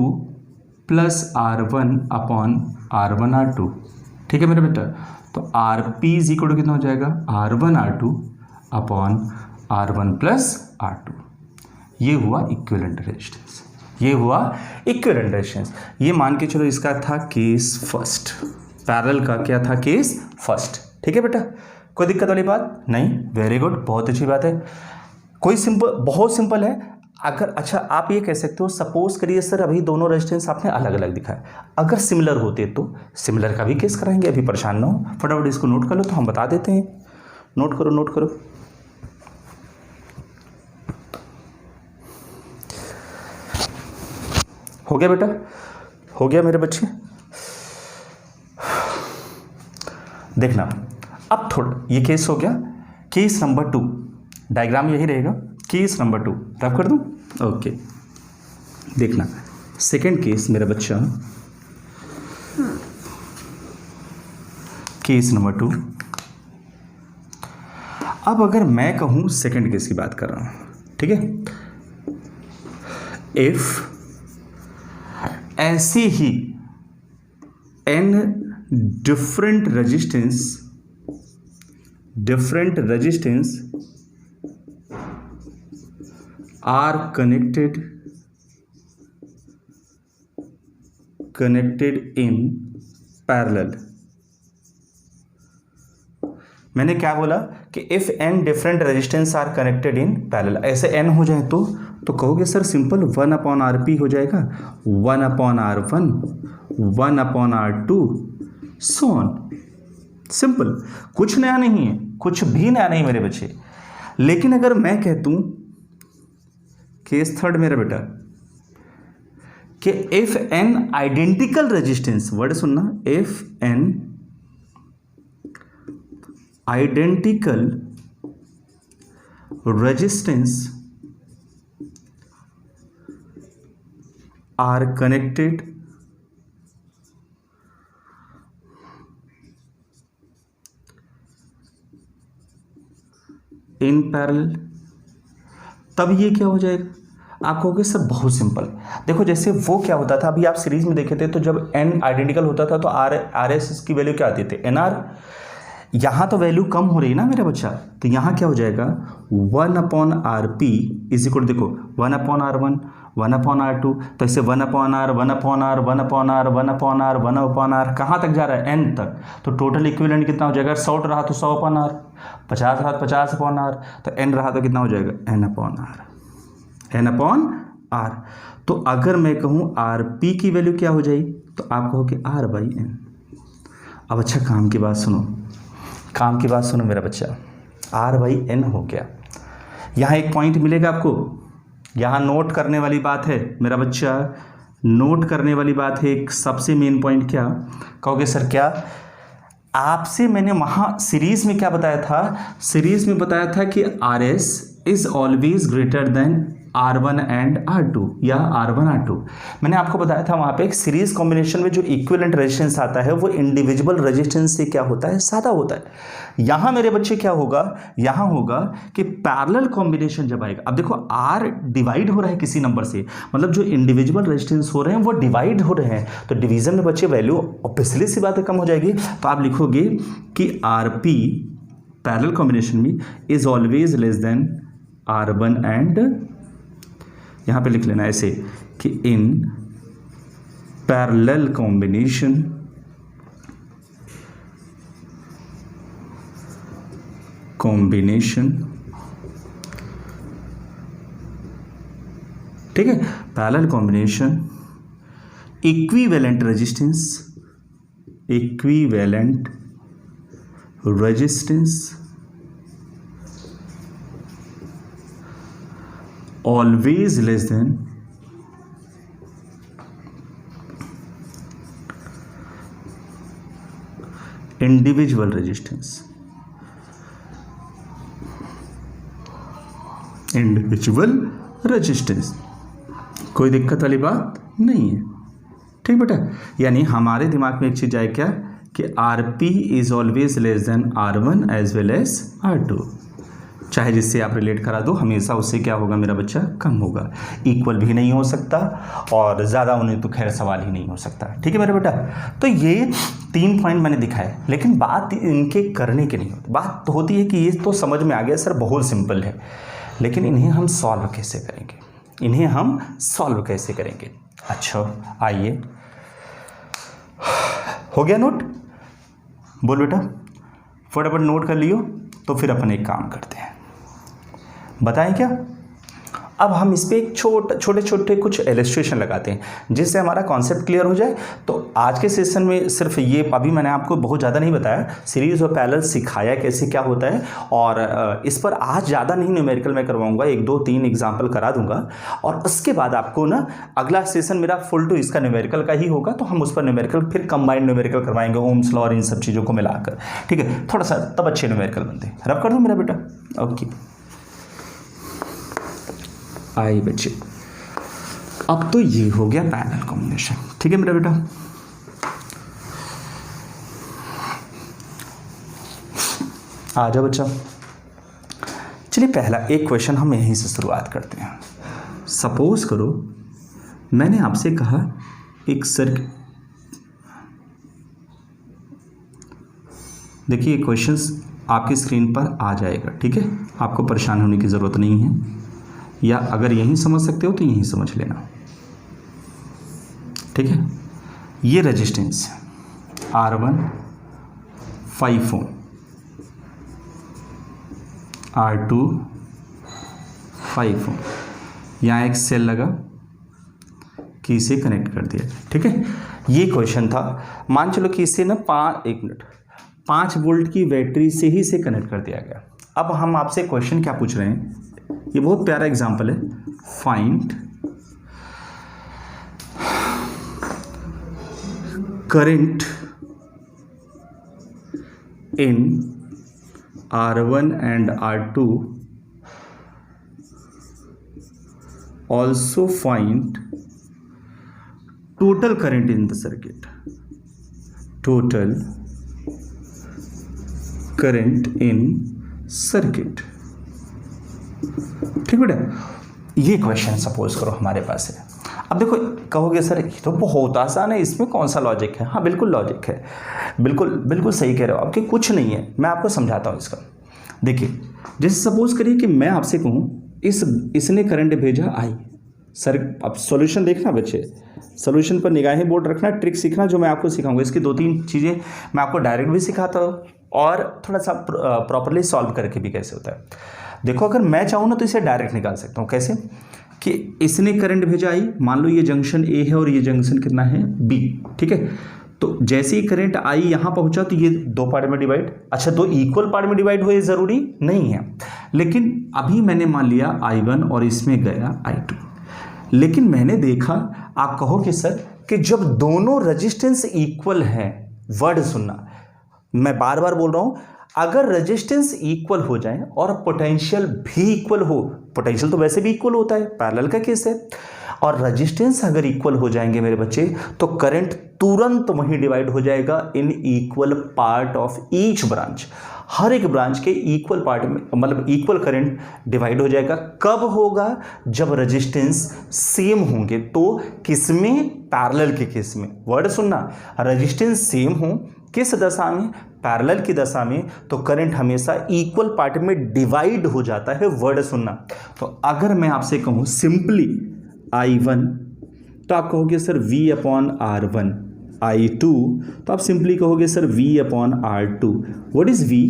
प्लस R1/R1R2। ठीक है मेरे बेटा, तो RP इज इक्वल टू कितना हो जाएगा, R1R2/R1 प्लस R2। ये हुआ इक्विवेलेंट रेजिस्टेंस, ये हुआ इक्विवेलेंट रेजिस्टेंस। ये मान के चलो इसका था केस फर्स्ट, पैरेलल का क्या था, केस फर्स्ट। ठीक है बेटा, कोई दिक्कत वाली बात नहीं, वेरी गुड, बहुत अच्छी बात है। कोई सिंपल, बहुत सिंपल है। अगर अच्छा आप ये कह सकते हो, सपोज करिए सर अभी दोनों रेजिस्टेंस आपने अलग अलग दिखाया, अगर सिमिलर होते तो सिमिलर का भी केस कराएंगे, अभी परेशान ना हो, फटाफट इसको नोट कर लो तो हम बता देते हैं। नोट करो, नोट करो। हो गया बेटा, हो गया मेरे बच्चे। देखना अब थोड़ा, ये केस हो गया, केस नंबर 2, डायग्राम यही रहेगा, केस नंबर 2 रब कर दूं, ओके। देखना सेकंड केस मेरा बच्चा, केस नंबर 2। अब अगर मैं कहूं सेकंड केस की बात कर रहा हूं, ठीक है, इफ ऐसे ही n different resistance are connected in parallel। मैंने क्या बोला कि if n different resistance are connected in parallel, ऐसे n हो जाए तो कहोगे सर सिंपल 1/RP हो जाएगा, 1/R1 1/R2 so on, simple, कुछ नया नहीं है, कुछ भी नया नहीं मेरे बच्चे। लेकिन अगर मैं कहता हूं केस थर्ड मेरा बेटा कि if N identical resistance, word सुनना, if N identical resistance are connected in parallel, तब ये क्या हो जाएगा, आप कहोगे सर बहुत सिंपल। देखो जैसे वो क्या होता था, अभी आप सीरीज में देखे थे, तो जब n आइडेंटिकल होता था तो आर एस की वैल्यू क्या आती थी, NR। यहाँ तो वैल्यू कम हो रही है ना मेरा बच्चा, तो यहाँ क्या हो जाएगा 1/RP इज इक्वल, देखो 1/R1 1/R2, तो इसे 1/R 1/R 1/R 1/R 1/R कहाँ तक जा रहा है, n तक। तो टोटल इक्विवेलेंट कितना हो जाएगा, 100 रहा तो 100/R, 50 रहा तो 50/R, तो n रहा तो कितना हो जाएगा, n/R। तो अगर मैं कहूँ RP की वैल्यू क्या हो जाएगी, तो आप कहोगे R/N। अब अच्छा काम की बात सुनो, काम की बात सुनो मेरा बच्चा, R/N हो गया। यहाँ एक पॉइंट मिलेगा आपको, यहाँ नोट करने वाली बात है मेरा बच्चा, नोट करने वाली बात है एक सबसे मेन पॉइंट। क्या कहोगे सर, क्या आपसे मैंने वहाँ सीरीज में क्या बताया था, सीरीज में बताया था कि RS is always greater then R1 and R2 या R1 R2। मैंने आपको बताया था वहाँ पे एक सीरीज कॉम्बिनेशन में जो इक्विवेलेंट रेजिस्टेंस आता है वो इंडिविजुअल रेजिस्टेंस से क्या होता है, ज़्यादा होता है। यहाँ मेरे बच्चे क्या होगा, यहाँ होगा कि पैरेलल कॉम्बिनेशन जब आएगा, अब देखो R डिवाइड हो रहा है किसी नंबर से, मतलब जो इंडिविजुअल रेजिस्टेंस हो रहे हैं वो डिवाइड हो रहे हैं, तो डिवीजन में बच्चे वैल्यू ऑब्वियसली सी बात है कम हो जाएगी। तो आप लिखोगे कि RP पैरेलल कॉम्बिनेशन में is always less than R1 and, यहाँ पे लिख लेना ऐसे कि इन पैरेलल कॉम्बिनेशन कॉम्बिनेशन, ठीक है, parallel combination, equivalent resistance, equivalent resistance, always less than individual resistance, individual resistance, कोई दिक्कत वाली बात नहीं है, ठीक बेटा। यानी हमारे दिमाग में एक चीज आए क्या कि R P is always less than R1 as well as R2, चाहे जिससे आप रिलेट करा दो हमेशा उससे क्या होगा मेरा बच्चा, कम होगा। इक्वल भी नहीं हो सकता और ज़्यादा होने तो खैर सवाल ही नहीं हो सकता, ठीक है मेरा बेटा। तो ये 3 पॉइंट मैंने दिखाए, लेकिन बात इनके करने की नहीं होती। बात तो होती है कि ये तो समझ में आ गया सर, बहुत सिंपल है, लेकिन इन्हें हम सॉल्व कैसे करेंगे, इन्हें हम सॉल्व कैसे करेंगे। अच्छा आइए, हो गया नोट, बोल बेटा फटाफट नोट कर लियो। तो फिर अपन एक काम करते हैं, बताएं क्या, अब हम इस पे एक छोटे छोटे कुछ इलस्ट्रेशन लगाते हैं जिससे हमारा कॉन्सेप्ट क्लियर हो जाए। तो आज के सेशन में सिर्फ ये, अभी मैंने आपको बहुत ज़्यादा नहीं बताया, सीरीज और पैरेलल सिखाया कैसे क्या होता है, और इस पर आज ज़्यादा नहीं न्यूमेरिकल मैं करवाऊंगा, 1 2 3 एग्जाम्पल करा दूंगा, और उसके बाद आपको ना अगला सेशन मेरा फुल टू इसका न्यूमेरिकल का ही होगा। तो हम उस पर न्यूमेरिकल फिर कंबाइंड न्यूमेरिकल करवाएंगे, ओम्स लॉ और इन सब चीज़ों को मिलाकर, ठीक है, थोड़ा सा तब अच्छे न्यूमेरिकल बनते हैं। रब कर दो मेरा बेटा, ओके आई बच्चे। अब तो ये हो गया पैरेलल कॉम्बिनेशन, ठीक है मेरा बेटा। आ जाओ बच्चा, चलिए पहला एक क्वेश्चन हम यहीं से शुरुआत करते हैं। सपोज करो मैंने आपसे कहा एक सर्किट, देखिए क्वेश्चंस आपकी स्क्रीन पर आ जाएगा, ठीक है, आपको परेशान होने की ज़रूरत नहीं है, या अगर यहीं समझ सकते हो तो यहीं समझ लेना, ठीक है। ये रेजिस्टेंस R1 5 ओम, R2 5 ओम, यहाँ एक सेल लगा कि इसे कनेक्ट कर दिया, ठीक है। ये क्वेश्चन था, मान चलो कि इसे ना 5 वोल्ट की बैटरी से ही इसे कनेक्ट कर दिया गया। अब हम आपसे क्वेश्चन क्या पूछ रहे हैं, ये बहुत प्यारा एग्जांपल है, find current in R1 and R2, also find total current in the circuit, total current in circuit, ठीक बेटा। ये क्वेश्चन सपोज करो हमारे पास है। अब देखो कहोगे सर ये तो बहुत आसान है, इसमें कौन सा लॉजिक है। हाँ बिल्कुल लॉजिक है, बिल्कुल बिल्कुल सही कह रहे हो आपके, कुछ नहीं है, मैं आपको समझाता हूँ इसका। देखिए जैसे सपोज करिए कि मैं आपसे कहूँ इसने करंट भेजा आई, सर अब सॉल्यूशन देखना बच्चे, सॉल्यूशन पर निगाहें बोर्ड रखना, ट्रिक सीखना जो मैं आपको सिखाऊंगा। इसकी 2-3 चीज़ें मैं आपको डायरेक्ट भी सिखाता हूँ और थोड़ा सा प्रॉपरली सॉल्व करके भी कैसे होता है। देखो अगर मैं चाहूँ ना तो इसे डायरेक्ट निकाल सकता हूँ, कैसे कि इसने करंट भेजा आई, मान लो ये जंक्शन ए है और ये जंक्शन कितना है बी, ठीक है। तो जैसे ही करंट आई यहाँ पहुँचा तो ये 2 पार्ट में डिवाइड, अच्छा 2 इक्वल पार्ट में डिवाइड हुए ज़रूरी नहीं है, लेकिन अभी मैंने मान लिया I1 और इसमें गया I2, लेकिन मैंने देखा, आप कहो कि सर कि जब दोनों रेजिस्टेंस इक्वल हैं, वर्ड सुनना मैं बार बार बोल रहा हूँ, अगर रेजिस्टेंस इक्वल हो जाए और पोटेंशियल भी इक्वल हो, पोटेंशियल तो वैसे भी इक्वल होता है, पैरेलल का केस है, और रेजिस्टेंस अगर इक्वल हो जाएंगे मेरे बच्चे तो करंट तुरंत वहीं डिवाइड हो जाएगा in equal part of each branch. हर एक ब्रांच के इक्वल पार्ट में मतलब इक्वल करंट डिवाइड हो जाएगा। कब होगा? जब रेजिस्टेंस सेम होंगे। तो किसमें? पैरेलल के केस में। वर्ड सुनना, रेजिस्टेंस सेम हो किस दशा में? पैरेलल की दशा में। तो करंट हमेशा इक्वल पार्ट में डिवाइड हो जाता है। वर्ड सुनना। तो अगर मैं आपसे कहूं सिंपली I1 तो आप कहोगे सर V/R1, I2 तो आप सिंपली कहोगे sir V/R2। What is V?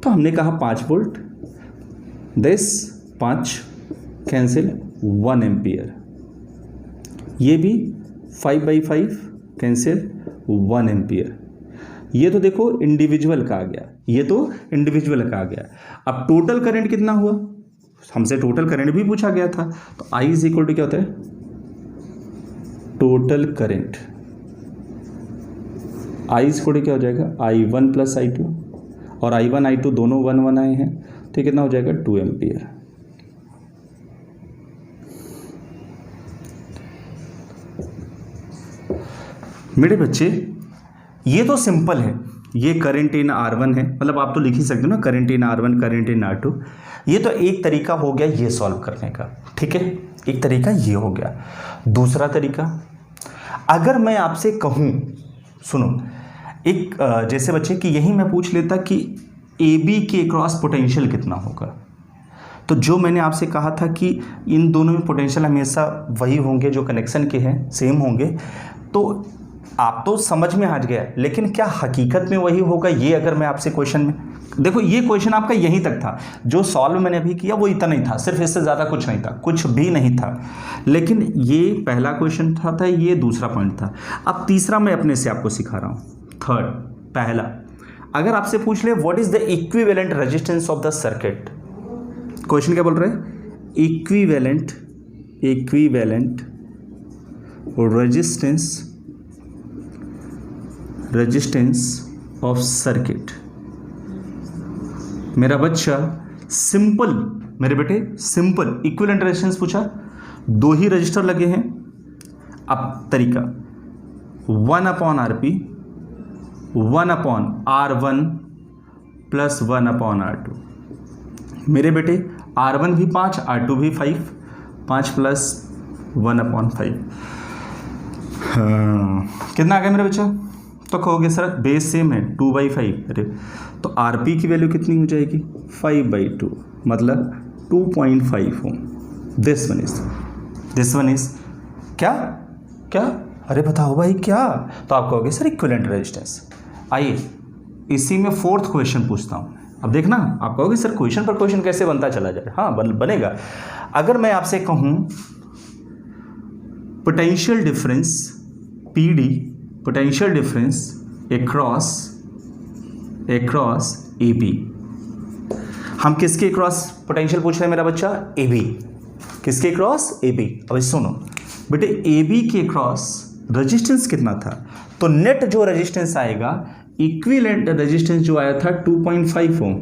तो हमने कहा 5 वोल्ट, दिस 5 कैंसिल 1 एम्पियर, ये भी 5/5 कैंसिल 1 एम्पियर। ये तो देखो इंडिविजुअल का आ गया, ये तो इंडिविजुअल का आ गया। अब टोटल करंट कितना हुआ, हमसे टोटल करंट भी पूछा गया था, तो I इज इक्वल टू क्या होता है, total current. I is equal to क्या हो जाएगा, I1 प्लस I2, और I1 I2 दोनों 1 आए हैं, तो कितना हो जाएगा 2 एम्पियर। मेरे बच्चे ये तो सिंपल है, ये करंट इन R1 है, मतलब आप तो लिख ही सकते हो ना, current in R1 current in R2। ये तो एक तरीका हो गया ये सॉल्व करने का, ठीक है, एक तरीका ये हो गया। दूसरा तरीका, अगर मैं आपसे कहूँ, सुनो, एक जैसे बच्चे कि यही मैं पूछ लेता कि AB के क्रॉस पोटेंशियल कितना होगा, तो जो मैंने आपसे कहा था कि इन दोनों में पोटेंशियल हमेशा वही होंगे जो कनेक्शन के हैं, सेम होंगे, तो आप तो समझ में आ गया, लेकिन क्या हकीकत में वही होगा, ये अगर मैं आपसे क्वेश्चन में, देखो ये क्वेश्चन आपका यहीं तक था, जो सॉल्व मैंने अभी किया वो इतना ही था, सिर्फ इससे ज़्यादा कुछ नहीं था, कुछ भी नहीं था, लेकिन ये पहला क्वेश्चन था, ये दूसरा पॉइंट था। अब तीसरा मैं अपने से आपको सिखा रहा हूँ। थर्ड, पहला, अगर आपसे पूछ ले what is the equivalent resistance of the circuit, question क्या बोल रहे हैं, इक्विवेलेंट रेजिस्टेंस ऑफ सर्किट। मेरा बच्चा सिंपल, मेरे बेटे सिंपल इक्विवेलेंट रेजिस्टेंस पूछा, 2 ही रजिस्टर लगे हैं। अब तरीका 1/RP 1/R1 प्लस 1/R2। मेरे बेटे R1 भी 5, R2 भी 5, 5 प्लस 1/5, कितना आ गया मेरे बच्चा, तो कहोगे सर बेस सेम है 2/5, अरे तो RP की वैल्यू कितनी हो जाएगी 5/2, मतलब 2.5 ओम। दिस वन इज क्या, अरे बताओ भाई क्या, तो आप कहोगे सर इक्विवेलेंट रेजिस्टेंस। आइए इसी में 4th क्वेश्चन पूछता हूँ। अब देखना, आप कहोगे सर क्वेश्चन पर क्वेश्चन कैसे बनता चला जाए, हाँ बनेगा। अगर मैं आपसे कहूँ potential difference PD, potential difference across AB, हम किसके क्रॉस पोटेंशियल पूछ रहे हैं मेरा बच्चा, AB, किसके क्रॉस AB। अब सुनो बेटे, AB के क्रॉस रेजिस्टेंस कितना था, तो नेट जो रेजिस्टेंस आएगा, इक्विवेलेंट रेजिस्टेंस जो आया था 2.5 ओम,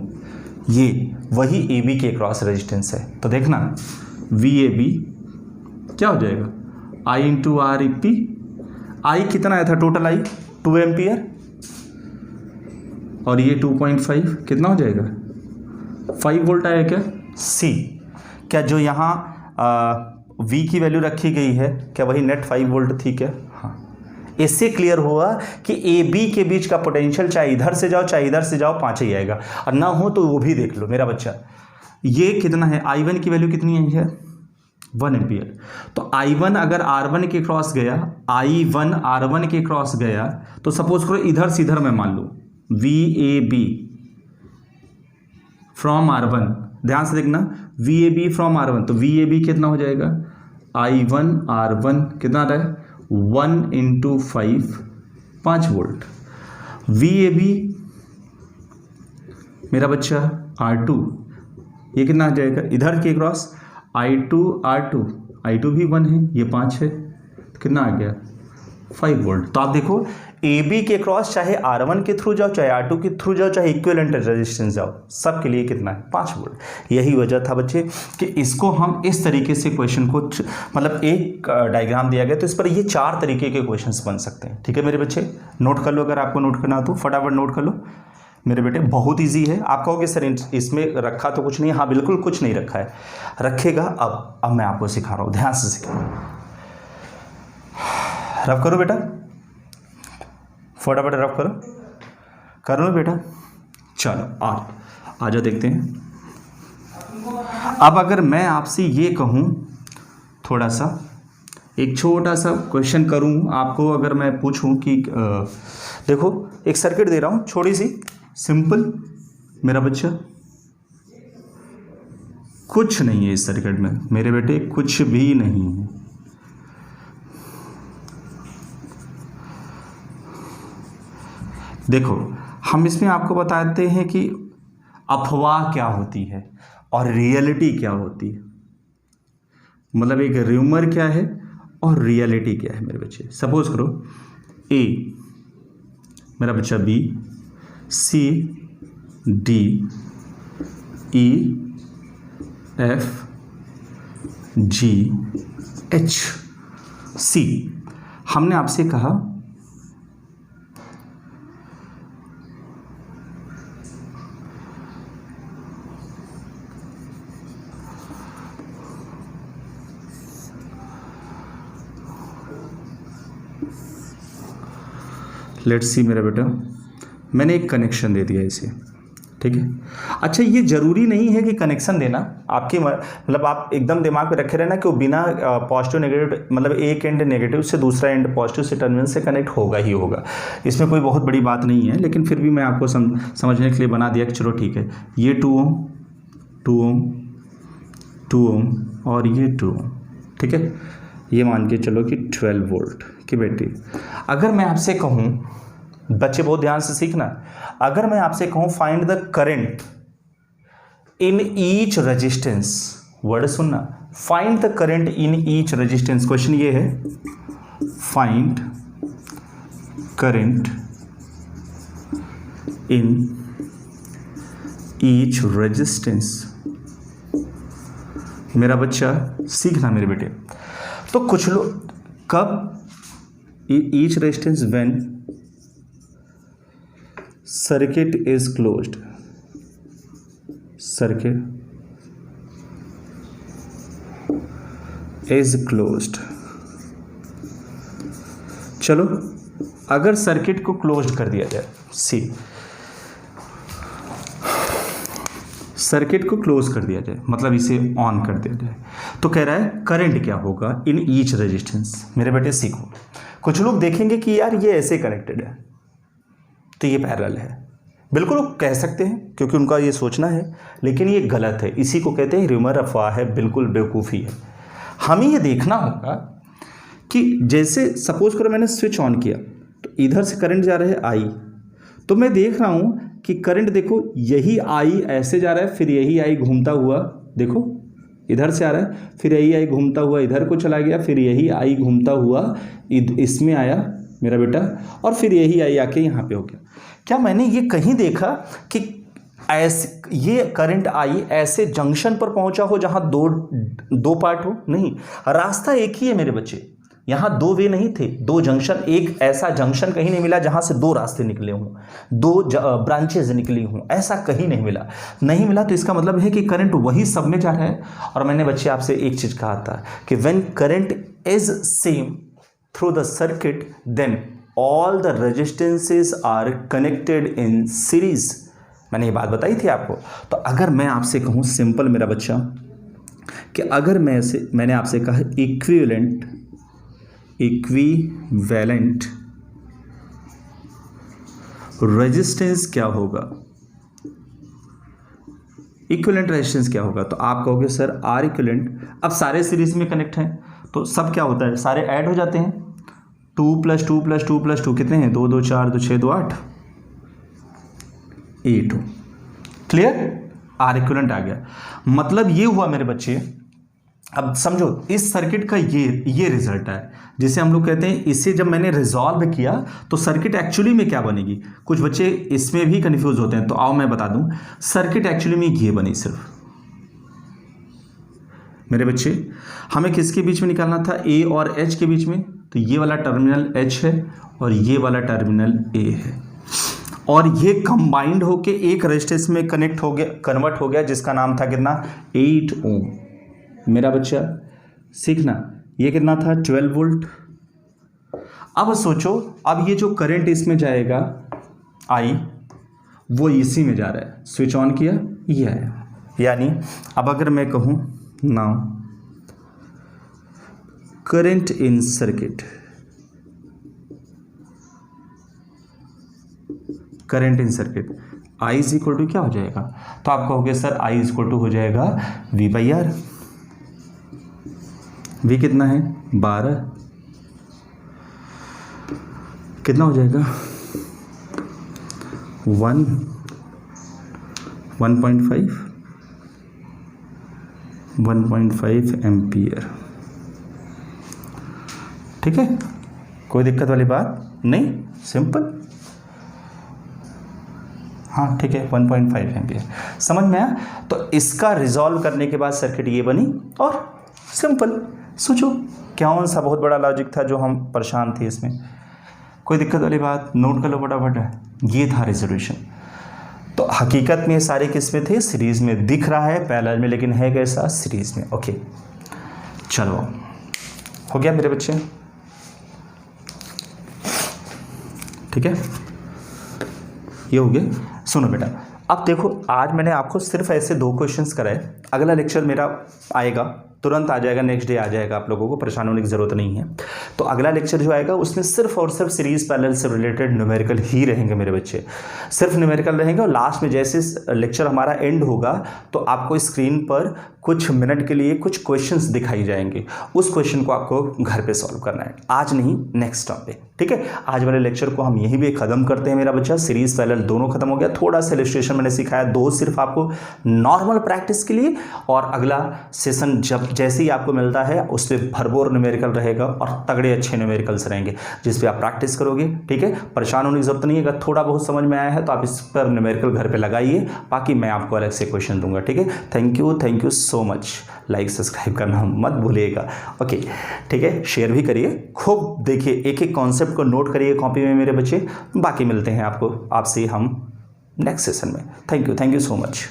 ये वही AB के क्रॉस रेजिस्टेंस है। तो देखना VAB क्या हो जाएगा, I इंटू RP, I कितना आया था टोटल, I 2 एम्पियर, और ये 2.5 कितना हो जाएगा 5 वोल्ट आया क्या। C, क्या जो यहाँ V की वैल्यू रखी गई है, क्या वही नेट 5 वोल्ट थी क्या, हाँ। इससे क्लियर हुआ कि AB के बीच का पोटेंशियल चाहे इधर से जाओ चाहे इधर से जाओ 5 ही आएगा, और ना हो तो वो भी देख लो मेरा बच्चा। ये कितना है, I1 की वैल्यू कितनी आई है 1 एम्पियर, तो I1 अगर R1 के क्रॉस गया, I1 R1 के क्रॉस गया, तो सपोज करो इधर से इधर मैं मान लूँ VAB फ्रॉम R1, ध्यान से देखना VAB फ्रॉम R1, तो VAB कितना हो जाएगा, I1 R1 कितना आ रहा है 1 इंटू 5 वोल्ट, VAB मेरा बच्चा R2, ये कितना आ जाएगा, इधर के क्रॉस I2 R2 भी 1 है, ये 5 है, तो कितना आ गया 5 वोल्ट। तो आप देखो AB के क्रॉस चाहे R1 के थ्रू जाओ चाहे R2 के थ्रू जाओ चाहे इक्विवेलेंट रेजिस्टेंस जाओ, सब के लिए कितना है 5 वोल्ट। यही वजह था बच्चे कि इसको हम इस तरीके से क्वेश्चन को, मतलब एक डायग्राम दिया गया तो इस पर ये 4 तरीके के क्वेश्चंस बन सकते हैं। ठीक है मेरे बच्चे, नोट कर लो, अगर आपको नोट करना तो फटाफट नोट कर लो मेरे बेटे, बहुत ईजी है। आप कहोगे सर इसमें रखा तो कुछ नहीं, हाँ बिल्कुल कुछ नहीं रखा है, रखेगा। अब मैं आपको सिखा रहा हूँ, ध्यान से सीखो, रफ करो बेटा, फटाफट रफ करो बेटा। चलो आ जाओ देखते हैं। अब अगर मैं आपसे ये कहूँ, थोड़ा सा एक छोटा सा क्वेश्चन करूँ आपको, अगर मैं पूछूँ कि देखो एक सर्किट दे रहा हूँ छोटी सी सिंपल, मेरा बच्चा, कुछ नहीं है इस सर्किट में मेरे बेटे, कुछ भी नहीं है। देखो, हम इसमें आपको बताते हैं कि अफवाह क्या होती है और रियलिटी क्या होती है, मतलब एक र्यूमर क्या है और रियलिटी क्या है मेरे बच्चे। सपोज करो ए मेरा बच्चा, बी, सी, डी, ई, एफ, जी, एच, सी। हमने आपसे कहा लेट्स सी मेरा बेटा, मैंने एक कनेक्शन दे दिया इसे, ठीक है। अच्छा, ये जरूरी नहीं है कि कनेक्शन देना आपके मतलब आप एकदम दिमाग में रखे रहना कि वो बिना पॉजिटिव नेगेटिव, मतलब एक एंड नेगेटिव से दूसरा एंड पॉजिटिव से टर्मिनल से कनेक्ट होगा ही होगा। इसमें कोई बहुत बड़ी बात नहीं है, लेकिन फिर भी मैं आपको समझने के लिए बना दिया कि चलो ठीक है, ये 2 ओम 2 ओम 2 ओम और ये 2 ओम, ठीक है। ये मान के चलो कि 12 वोल्ट की बैटरी। अगर मैं आपसे कहूँ, बच्चे बहुत ध्यान से सीखना, अगर मैं आपसे कहूँ find the current in each resistance, word सुनना, find the current in each resistance. Question ये है, find current in each resistance. मेरा बच्चा सीखना मेरे बेटे, तो कुछ लोग कब each resistance when circuit is closed, circuit is closed. चलो, अगर सर्किट को क्लोज्ड कर दिया जाए, सी सर्किट को क्लोज कर दिया जाए, मतलब इसे ऑन कर दिया जाए, तो कह रहा है करंट क्या होगा इन ईच रेजिस्टेंस। मेरे बेटे सीखो, कुछ लोग देखेंगे कि यार ये ऐसे कनेक्टेड है तो ये पैरेलल है, बिल्कुल वो कह सकते हैं क्योंकि उनका ये सोचना है, लेकिन ये गलत है। इसी को कहते हैं र्यूमर, अफवाह है, बिल्कुल बेवकूफ़ी है। हमें ये देखना होगा कि जैसे सपोज करो मैंने स्विच ऑन किया तो इधर से करंट जा रहा है आई, तो मैं देख रहा हूँ कि करंट देखो यही आई ऐसे जा रहा है, फिर यही आई घूमता हुआ देखो इधर से आ रहा है, फिर यही आई घूमता हुआ इधर को चला गया, फिर यही आई घूमता हुआ इसमें आया मेरा बेटा, और फिर यही आई आके यहाँ पे हो गया। क्या मैंने ये कहीं देखा कि ऐसे ये करंट आई ऐसे जंक्शन पर पहुंचा हो जहां दो पार्ट हो? नहीं, रास्ता एक ही है मेरे बच्चे, यहाँ 2 वे नहीं थे, 2 जंक्शन, एक ऐसा जंक्शन कहीं नहीं मिला जहां से 2 रास्ते निकले हों, 2 ब्रांचेज निकली हों, ऐसा कहीं नहीं मिला। नहीं मिला तो इसका मतलब है कि करंट वही सब में जा रहा है। और मैंने बच्चे आपसे एक चीज़ कहा था कि when current is same through the circuit then all the resistances are connected in series. मैंने ये बात बताई थी आपको। तो अगर मैं आपसे कहूँ सिंपल मेरा बच्चा कि अगर मैंने आपसे कहा इक्विवेलेंट रेजिस्टेंस क्या होगा, इक्विवेलेंट रेजिस्टेंस क्या होगा, तो आप कहोगे सर आर इक्विवेलेंट। अब सारे सीरीज में कनेक्ट हैं तो सब क्या होता है, सारे ऐड हो जाते हैं। 2 + 2 + 2 + 2 कितने हैं, 2 2 4 2 6 2 8 8। क्लियर, आर इक्विवेलेंट आ गया। मतलब ये हुआ मेरे बच्चे, अब समझो इस सर्किट का ये रिजल्ट है जिसे हम लोग कहते हैं, इसे जब मैंने रिजॉल्व किया तो सर्किट एक्चुअली में क्या बनेगी। कुछ बच्चे इसमें भी कंफ्यूज होते हैं, तो आओ मैं बता दूं, सर्किट एक्चुअली में ये बनी सिर्फ मेरे बच्चे। हमें किसके बीच में निकालना था, ए और एच के बीच में, तो ये वाला टर्मिनल एच है और ये वाला टर्मिनल ए है, और ये कंबाइंड होके एक रेजिस्टेंस में कनेक्ट हो गया, कन्वर्ट हो गया, जिसका नाम था कितना, 8 ओम। मेरा बच्चा सीखना, ये कितना था, 12 वोल्ट। अब सोचो, अब ये जो करंट इसमें जाएगा आई, वो इसी में जा रहा है, स्विच ऑन किया ये आया। यानी अब अगर मैं कहूँ now current in circuit, current in circuit, I is equal to क्या हो जाएगा, तो आप कहोगे sir I is equal to हो जाएगा वी बाई आर। वी कितना है 12, कितना हो जाएगा 1.5 एम्पियर। ठीक है, कोई दिक्कत वाली बात नहीं, सिंपल। हाँ ठीक है, 1.5 एम्पियर समझ में आया। तो इसका रिजॉल्व करने के बाद सर्किट ये बनी और सिंपल। सोचो कौन सा बहुत बड़ा लॉजिक था जो हम परेशान थे इसमें, कोई दिक्कत वाली बात, नोट कर लो फटाफट। ये था रेजोल्यूशन। तो हकीकत में सारे किस में थे, सीरीज में। दिख रहा है पैरेलल में, लेकिन है कैसा, सीरीज में। ओके चलो, हो गया मेरे बच्चे, ठीक है, ये हो गया। सुनो बेटा, अब देखो आज मैंने आपको सिर्फ ऐसे 2 क्वेश्चंस कराए। अगला लेक्चर मेरा आएगा, तुरंत आ जाएगा, नेक्स्ट डे आ जाएगा, आप लोगों को परेशान होने की ज़रूरत नहीं है। तो अगला लेक्चर जो आएगा उसमें सिर्फ और सिर्फ सीरीज पैरेलल से रिलेटेड न्यूमेरिकल ही रहेंगे मेरे बच्चे, सिर्फ न्यूमेरिकल रहेंगे। और लास्ट में जैसे लेक्चर हमारा एंड होगा तो आपको स्क्रीन पर कुछ मिनट के लिए कुछ क्वेश्चंस दिखाई जाएंगे, उस क्वेश्चन को आपको घर पे सॉल्व करना है, आज नहीं नेक्स्ट टाइम पे, ठीक है। आज वाले लेक्चर को हम यहीं पे ख़त्म करते हैं मेरा बच्चा। सीरीज पैरेलल दोनों खत्म हो गया, थोड़ा सा इलस्ट्रेशन मैंने सिखाया, 2 सिर्फ आपको नॉर्मल प्रैक्टिस के लिए, और अगला सेशन जब जैसे ही आपको मिलता है उस पर भरपूर न्यूमेरिकल रहेगा और तगड़े अच्छे न्यूमेरिकल्स रहेंगे जिस पे आप प्रैक्टिस करोगे, ठीक है। परेशान होने की जरूरत नहीं है, अगर थोड़ा बहुत समझ में आया है तो आप इस पर न्यूमेरिकल घर पे लगाइए, बाकी मैं आपको अलग से क्वेश्चन दूंगा, ठीक है। Thank you so much. Like subscribe करना मत भूलिएगा, ओके ठीक है। शेयर भी करिए, खूब देखिए, एक एक कॉन्सेप्ट को नोट करिए कॉपी में मेरे बच्चे। बाकी मिलते हैं आपसे हम नेक्स्ट सेशन में। Thank you so much.